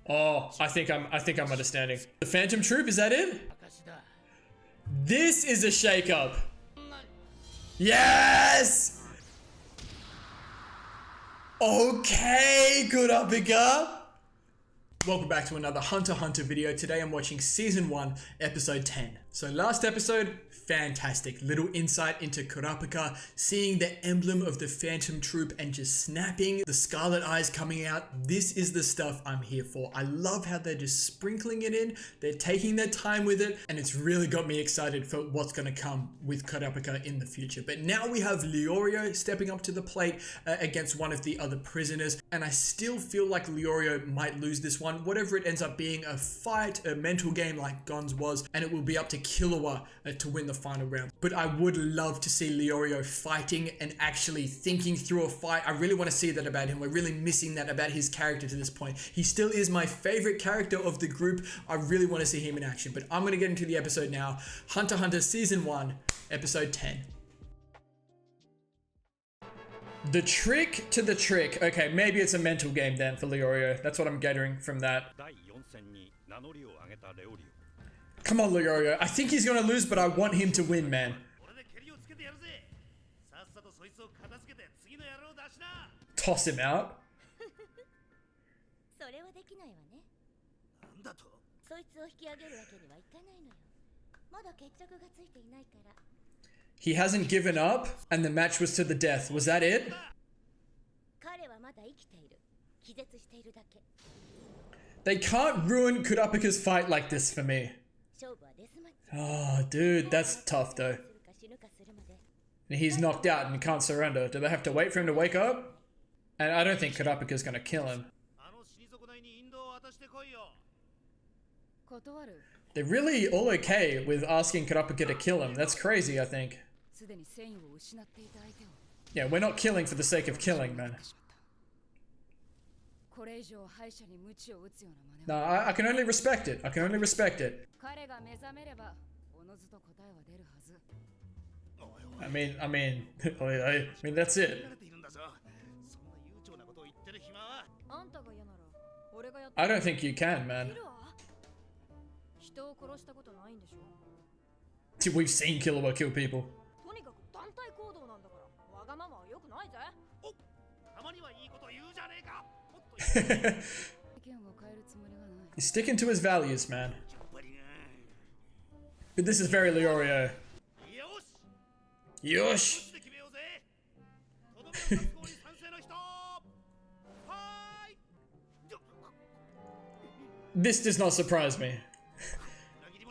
Oh, I think I'm understanding. The Phantom Troop, is that it? This is a shakeup. Yes! Okay, good up, Bigger. Welcome back to another Hunter x Hunter video. Today I'm watching Season 1, Episode 10. So last episode, fantastic. Little insight into Kurapika, seeing the emblem of the Phantom Troop and just snapping, the scarlet eyes coming out. This is the stuff I'm here for. I love how they're just sprinkling it in. They're taking their time with it, and it's really got me excited for what's going to come with Kurapika in the future. But now we have LEORIO stepping up to the plate against one of the other prisoners, and I still feel like LEORIO might lose this one. Whatever it ends up being, a fight, a mental game like Gon's was, and it will be up to Killua to win the final round. But I would love to see LEORIO fighting and actually thinking through a fight. I really want to see that about him. We're really missing that about his character to this point. He still is my favorite character of the group. I really want to see him in action. But I'm going to get into the episode now. Hunter x Hunter Season 1, Episode 10. The trick to the trick. Okay, maybe it's a mental game then for LEORIO. That's what I'm gathering from that. Come on, LEORIO. I think he's gonna lose, but I want him to win, man. Toss him out. He hasn't given up, and the match was to the death. Was that it? They can't ruin Kurapika's fight like this for me. Oh, dude, that's tough though. And he's knocked out and can't surrender. Do they have to wait for him to wake up? And I don't think Kurapika's gonna kill him. They're really all okay with asking Kurapika to kill him. That's crazy, I think. Yeah, we're not killing for the sake of killing, man. No, I can only respect it. I can only respect it. I mean, that's it. I don't think you can, man. We've seen Killua kill people. He's sticking to his values, man. But this is very LEORIO. Yosh! This does not surprise me.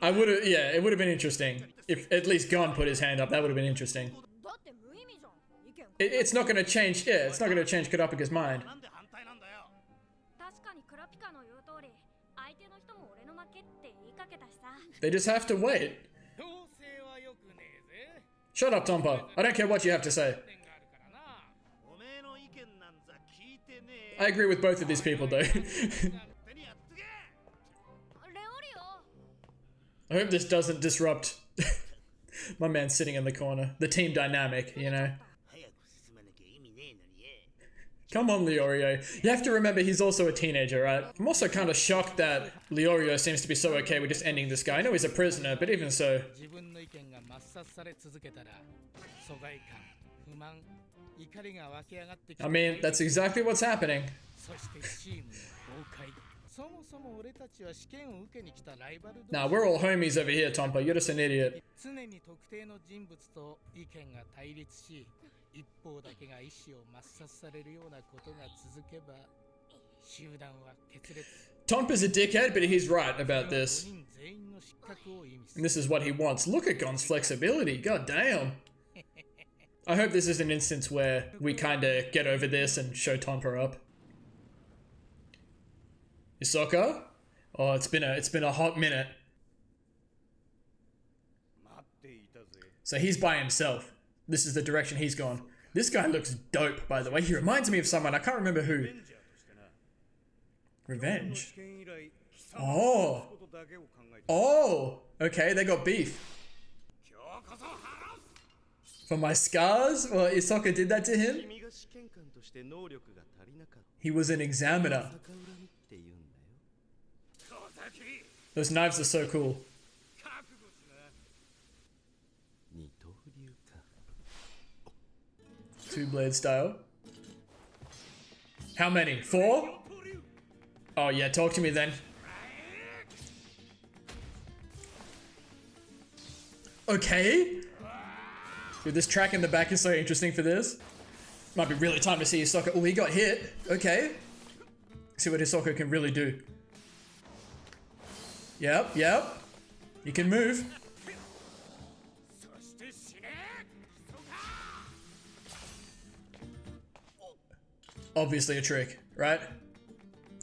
I would have, yeah, it would have been interesting. If at least Gon put his hand up, that would have been interesting. It's not going to change, yeah, it's not going to change Kurapika's mind. They just have to wait. Shut up, Tompa. I don't care what you have to say. I agree with both of these people, though. I hope this doesn't disrupt my man sitting in the corner. The team dynamic, you know? Come on, LEORIO. You have to remember he's also a teenager, right? I'm also kind of shocked that LEORIO seems to be so okay with just ending this guy. I know he's a prisoner, but even so. I mean, that's exactly what's happening. Nah, we're all homies over here, Tompa. You're just an idiot. Tompa's a dickhead, but he's right about this. And this is what he wants. Look at Gon's flexibility. God damn. I hope this is an instance where we kind of get over this and show Tompa up. Hisoka? Oh, it's been a hot minute. So he's by himself. This is the direction he's gone. This guy looks dope, by the way. He reminds me of someone. I can't remember who. Revenge? Oh. Oh. Okay, they got beef. For my scars? Well, Hisoka did that to him? He was an examiner. Those knives are so cool. Two-blade style. How many? 4? Oh yeah, talk to me then. Okay. Dude, this track in the back is so interesting for this. Might be really time to see Hisoka. Oh, he got hit. Okay. See what Hisoka can really do. Yep, yep. He can move. Obviously a trick, right?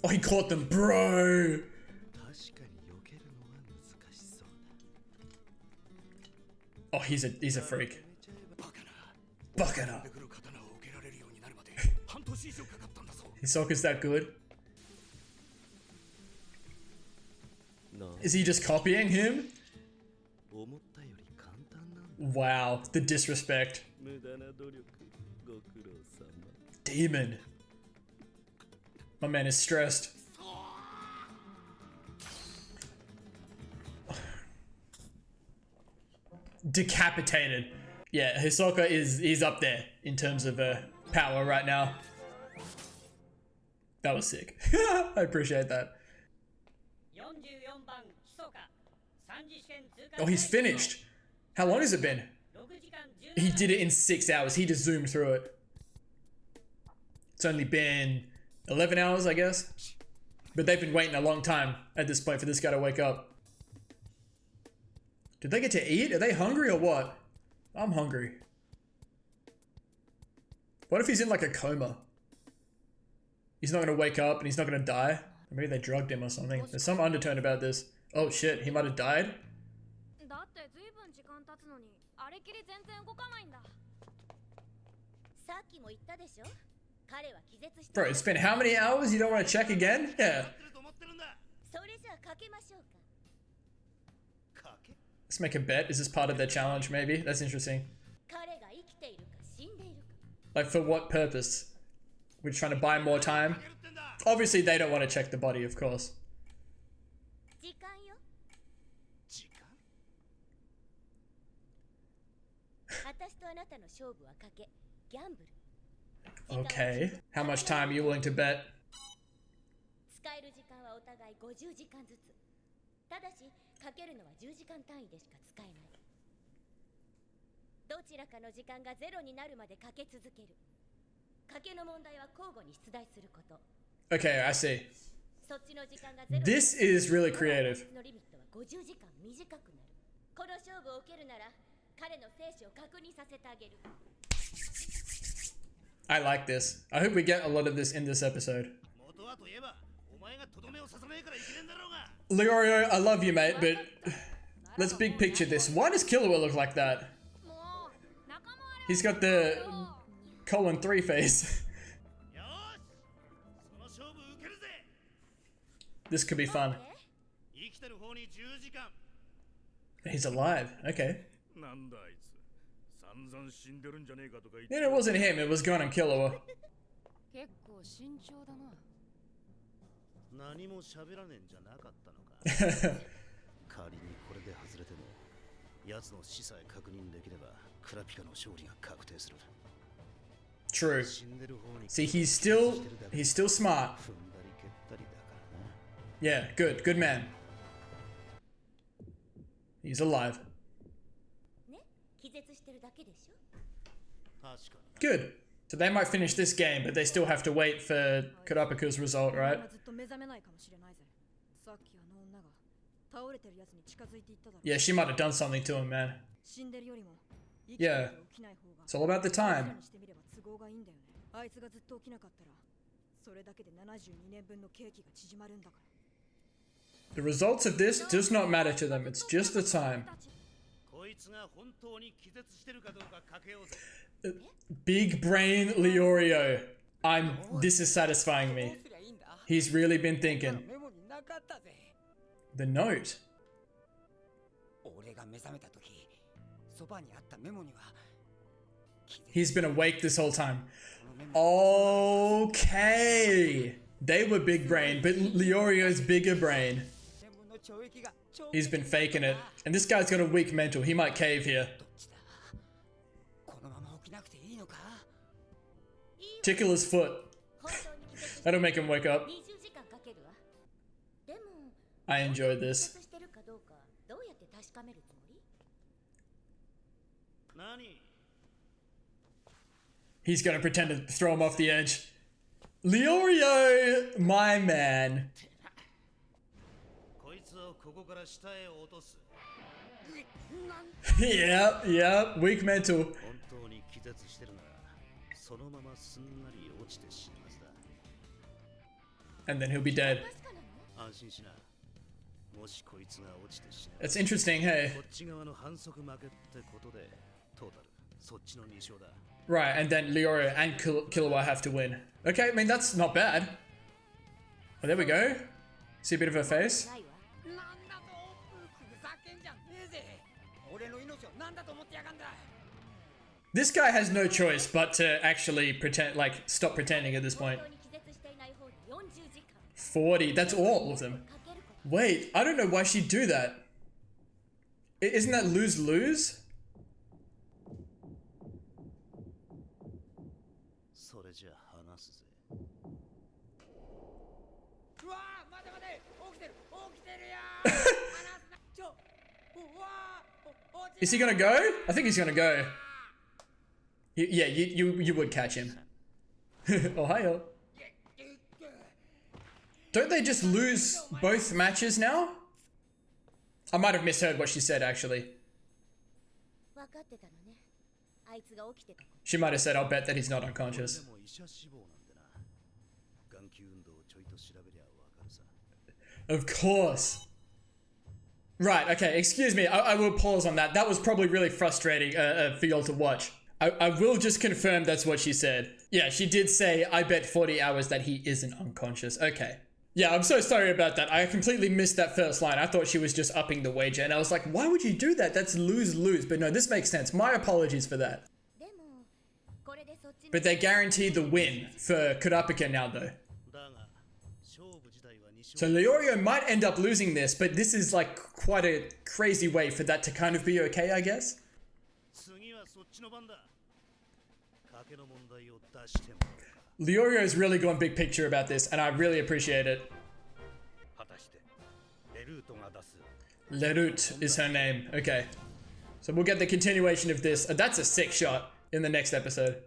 Oh, he caught them, bro. Oh, he's a freak. Bakana. Hisoka's that good. Is he just copying him? Wow, the disrespect. Demon. My man is stressed. Decapitated. Yeah, Hisoka is up there in terms of power right now. That was sick. I appreciate that. Oh, he's finished. How long has it been? He did it in 6 hours. He just zoomed through it. It's only been 11 hours, I guess. But they've been waiting a long time at this point for this guy to wake up. Did they get to eat? Are they hungry or what? I'm hungry. What if he's in like a coma? He's not gonna wake up and he's not gonna die? Or maybe they drugged him or something. There's some undertone about this. Oh shit, he might have died? Bro, it's been how many hours? You don't want to check again? Yeah. Let's make a bet. Is this part of their challenge, maybe? That's interesting. Like, for what purpose? We're trying to buy more time? Obviously, they don't want to check the body, of course. Okay. How much time are you willing to bet? Okay, I see. This is really creative. I like this. I hope we get a lot of this in this episode. LEORIO, I love you, mate, but let's big picture this. Why does Killua look like that? He's got the colon 3 face. This could be fun. He's alive. Okay. Yeah, it wasn't him. It was Gon and Killua. True. See, he's still smart. Yeah, good man. He's alive. Good. So they might finish this game, but they still have to wait for Kurapaku's result, right? Yeah, she might have done something to him, man. Yeah. It's all about the time. The results of this does not matter to them. It's just the time. Big brain LEORIO. This is satisfying me. He's really been thinking. The note. He's been awake this whole time. Okay. They were big brain, but LEORIO's bigger brain. He's been faking it. And this guy's got a weak mental. He might cave here. Tickle his foot. That'll make him wake up. I enjoyed this. He's gonna pretend to throw him off the edge. LEORIO, my man. Yep, weak mental. And then he'll be dead. That's interesting, hey? Right, and then LEORIO and Killua have to win. Okay, I mean, that's not bad. Oh, there we go. See a bit of her face? This guy has no choice but to actually pretend, like, stop pretending at this point. 40, that's all of them. Wait, I don't know why she'd do that. Isn't that lose-lose? Is he gonna go? I think he's gonna go. Yeah, you would catch him. Ohio. Don't they just lose both matches now? I might have misheard what she said, actually. She might have said, I'll bet that he's not unconscious. Of course. Right, okay, excuse me, I will pause on that. That was probably really frustrating for y'all to watch. I will just confirm that's what she said. Yeah, she did say, I bet 40 hours that he isn't unconscious. Okay. Yeah, I'm so sorry about that. I completely missed that first line. I thought she was just upping the wager, and I was like, why would you do that? That's lose-lose. But no, this makes sense. My apologies for that. But they guaranteed the win for Kurapika now, though. So LEORIO might end up losing this, but this is like quite a crazy way for that to kind of be okay, I guess. LEORIO's really gone big picture about this, and I really appreciate it. Lerut is her name. Okay. So we'll get the continuation of this. That's a sick shot in the next episode.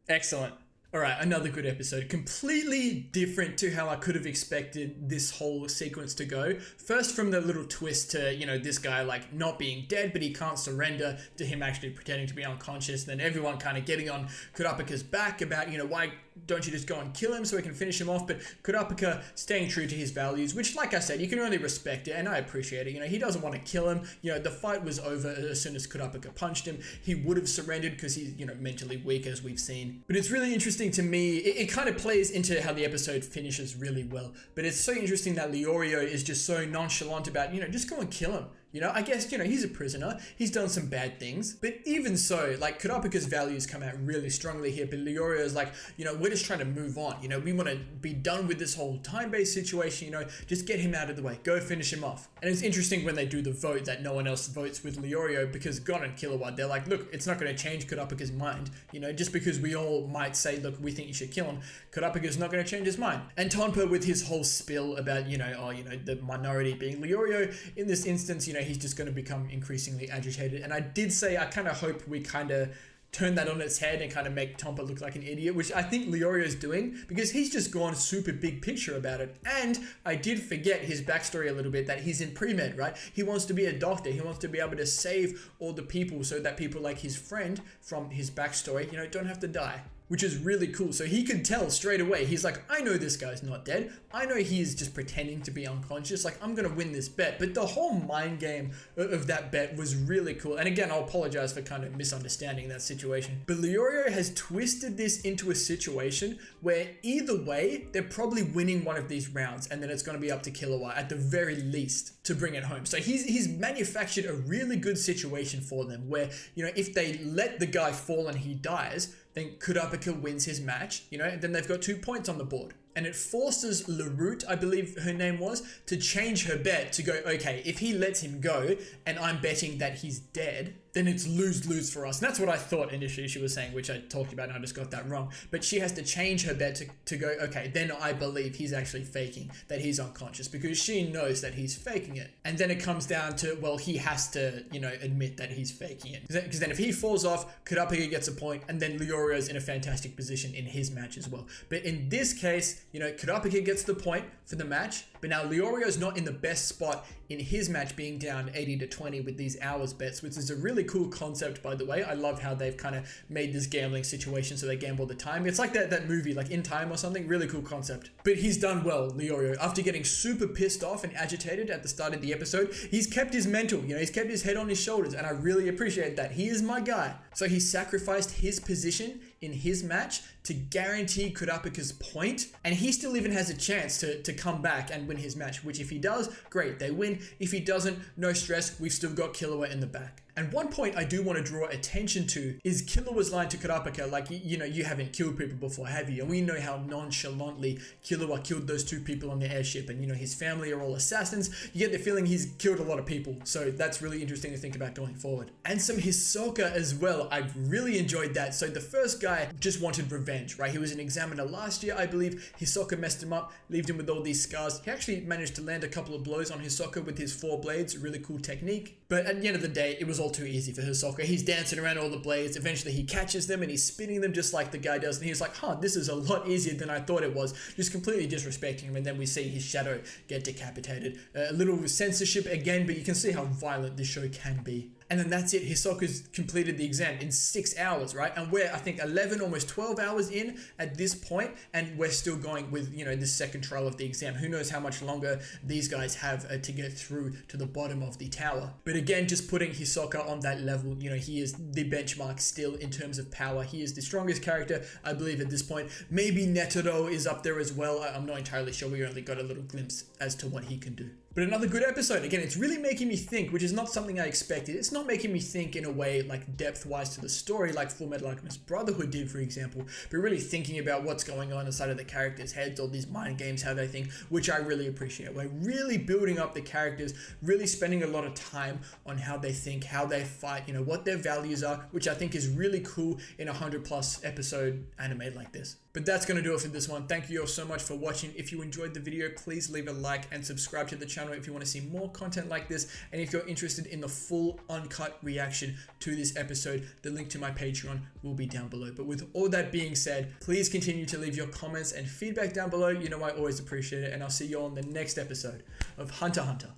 Excellent. Alright, another good episode. Completely different to how I could have expected this whole sequence to go. First from the little twist to, you know, this guy like not being dead, but he can't surrender, to him actually pretending to be unconscious. Then everyone kind of getting on Kurapika's back about, you know, why don't you just go and kill him so we can finish him off? But Kurapika staying true to his values, which like I said, you can only respect it, and I appreciate it. You know, he doesn't want to kill him. You know, the fight was over as soon as Kurapika punched him. He would have surrendered because he's, you know, mentally weak, as we've seen. But it's really interesting to me. It kind of plays into how the episode finishes really well. But it's so interesting that LEORIO is just so nonchalant about, you know, just go and kill him. You know, I guess, you know, he's a prisoner. He's done some bad things. But even so, like, Kurapika's values come out really strongly here. But LEORIO is like, you know, we're just trying to move on. You know, we want to be done with this whole time-based situation. You know, just get him out of the way. Go finish him off. And it's interesting when they do the vote that no one else votes with LEORIO, because Gon and Killua, they're like, look, it's not going to change Kurapika's mind. You know, just because we all might say, look, we think you should kill him, Kurapika's not going to change his mind. And Tonpa with his whole spill about, you know, oh, you know, the minority being LEORIO, in this instance, you know, he's just going to become increasingly agitated. And I did say I kind of hope we kind of turn that on its head and kind of make Tonpa look like an idiot, which I think LEORIO's doing, because he's just gone super big picture about it. And I did forget his backstory a little bit, that he's in pre-med, right? He wants to be a doctor. He wants to be able to save all the people so that people like his friend from his backstory, you know, don't have to die. Which is really cool. So he could tell straight away. He's like, I know this guy's not dead. I know he's just pretending to be unconscious. Like, I'm gonna win this bet. But the whole mind game of that bet was really cool. And again, I'll apologize for kind of misunderstanding that situation. But LEORIO has twisted this into a situation where either way, they're probably winning one of these rounds, and then it's gonna be up to Killua at the very least to bring it home. So he's manufactured a really good situation for them where, you know, if they let the guy fall and he dies, then Kurapika wins his match, you know, and then they've got 2 points on the board. and it forces LEORIO, I believe her name was, to change her bet to go, okay, if he lets him go and I'm betting that he's dead, then it's lose-lose for us. And that's what I thought initially she was saying, which I talked about and I just got that wrong. But she has to change her bet to go, okay, then I believe he's actually faking, that he's unconscious, because she knows that he's faking it. And then it comes down to, well, he has to, admit that he's faking it. Because then if he falls off, Kurapika gets a point, and then LEORIO's in a fantastic position in his match as well. But in this case, Kurapika gets the point for the match, but now LEORIO's not in the best spot in his match, being down 80-20 with these hours bets, which is a really cool concept, by the way. I love how they've kind of made this gambling situation so they gamble the time. It's like that movie, like In Time or something. Really cool concept. But he's done well, LEORIO. After getting super pissed off and agitated at the start of the episode, he's kept his mental, he's kept his head on his shoulders, and I really appreciate that. He is my guy. So he sacrificed his position in his match to guarantee Kurapika's point, and he still even has a chance to come back and win his match, which if he does, great, they win. If he doesn't, no stress, we've still got Killua in the back. And one point I do want to draw attention to is Killua's line to Kurapika, like, you haven't killed people before, have you? And we know how nonchalantly Killua killed those 2 people on the airship, and his family are all assassins. You get the feeling he's killed a lot of people, so that's really interesting to think about going forward. And some Hisoka as well, I've really enjoyed that. So the first guy just wanted revenge, right? He was an examiner last year, I believe. Hisoka messed him up, left him with all these scars. He actually managed to land a couple of blows on Hisoka with his 4 blades, really cool technique. But at the end of the day, it was all too easy for Hisoka. He's dancing around all the blades. Eventually he catches them and he's spinning them just like the guy does. And he's like, this is a lot easier than I thought it was. Just completely disrespecting him. And then we see his shadow get decapitated. A little censorship again, but you can see how violent this show can be. And then that's it. Hisoka's completed the exam in 6 hours, right? And we're, I think, 11, almost 12 hours in at this point, and we're still going with, this second trial of the exam. Who knows how much longer these guys have to get through to the bottom of the tower. But again, just putting Hisoka on that level, he is the benchmark still in terms of power. He is the strongest character, I believe, at this point. Maybe Netero is up there as well. I'm not entirely sure. We only got a little glimpse as to what he can do. But another good episode. Again, it's really making me think, which is not something I expected. It's not making me think in a way like depth-wise to the story like Fullmetal Alchemist Brotherhood did, for example, but really thinking about what's going on inside of the characters' heads, all these mind games, how they think, which I really appreciate. We're really building up the characters, really spending a lot of time on how they think, how they fight, what their values are, which I think is really cool in a 100+ episode anime like this. But that's going to do it for this one. Thank you all so much for watching. If you enjoyed the video, please leave a like and subscribe to the channel if you want to see more content like this. And if you're interested in the full uncut reaction to this episode, the link to my Patreon will be down below. But with all that being said, please continue to leave your comments and feedback down below. I always appreciate it. And I'll see you all on the next episode of Hunter x Hunter.